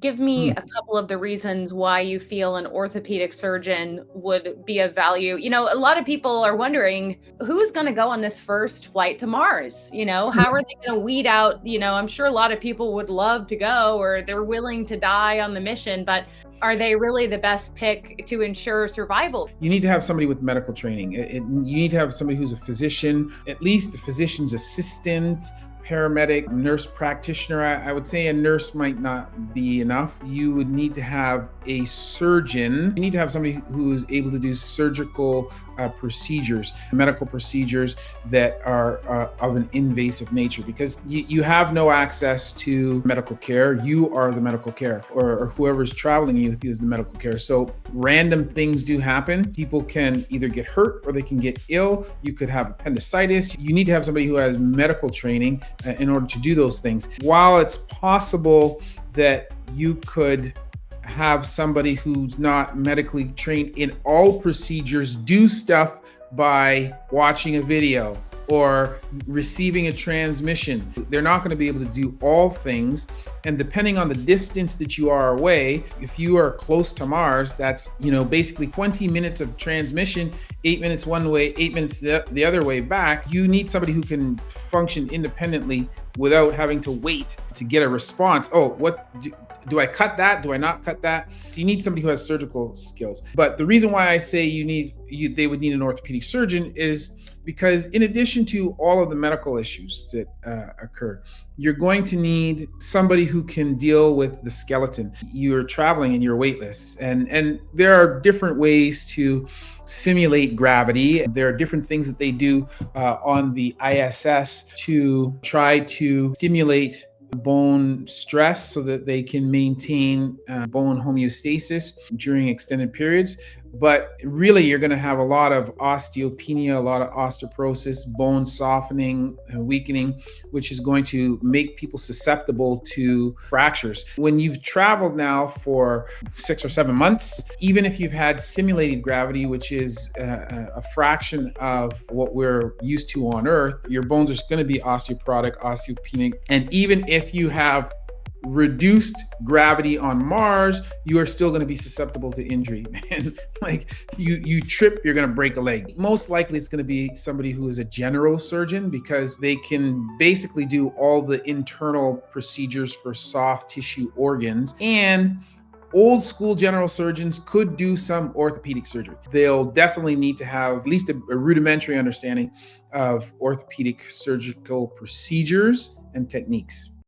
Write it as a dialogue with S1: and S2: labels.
S1: Give me
S2: Hmm.
S1: a couple of the reasons why you feel an orthopedic surgeon would be of value. A lot of people are wondering who's going to go on this first flight to Mars? How are they going to weed out? I'm sure a lot of people would love to go or they're willing to die on the mission, but are they really the best pick to ensure survival?
S2: You need to have somebody with medical training. You need to have somebody who's a physician, at least a physician's assistant, paramedic, nurse practitioner. I would say a nurse might not be enough. You would need to have a surgeon. You need to have somebody who is able to do surgical procedures, medical procedures that are of an invasive nature, because you have no access to medical care. You are the medical care, or whoever's traveling with you is the medical care. So random things do happen. People can either get hurt or they can get ill. You could have appendicitis. You need to have somebody who has medical training in order to do those things. While it's possible that you could have somebody who's not medically trained in all procedures do stuff by watching a video or receiving a transmission, they're not going to be able to do all things. And depending on the distance that you are away, if you are close to Mars, that's basically 20 minutes of transmission, 8 minutes one way, 8 minutes the other way back. You need somebody who can function independently without having to wait to get a response. Oh, what do I cut that? Do I not cut that? So you need somebody who has surgical skills. But the reason why I say they would need an orthopedic surgeon is because in addition to all of the medical issues that occur, you're going to need somebody who can deal with the skeleton. You're traveling and you're weightless, and there are different ways to simulate gravity. There are different things that they do on the ISS to try to stimulate bone stress so that they can maintain bone homeostasis during extended periods. But really, you're going to have a lot of osteopenia, a lot of osteoporosis, bone softening, weakening, which is going to make people susceptible to fractures. When you've traveled now for 6 or 7 months, even if you've had simulated gravity, which is a fraction of what we're used to on Earth, your bones are going to be osteoporotic, osteopenic. And even if you have reduced gravity on Mars, you are still going to be susceptible to injury. And like you trip, you're going to break a leg. Most likely it's going to be somebody who is a general surgeon, because they can basically do all the internal procedures for soft tissue organs. And old school general surgeons could do some orthopedic surgery. They'll definitely need to have at least a rudimentary understanding of orthopedic surgical procedures and techniques.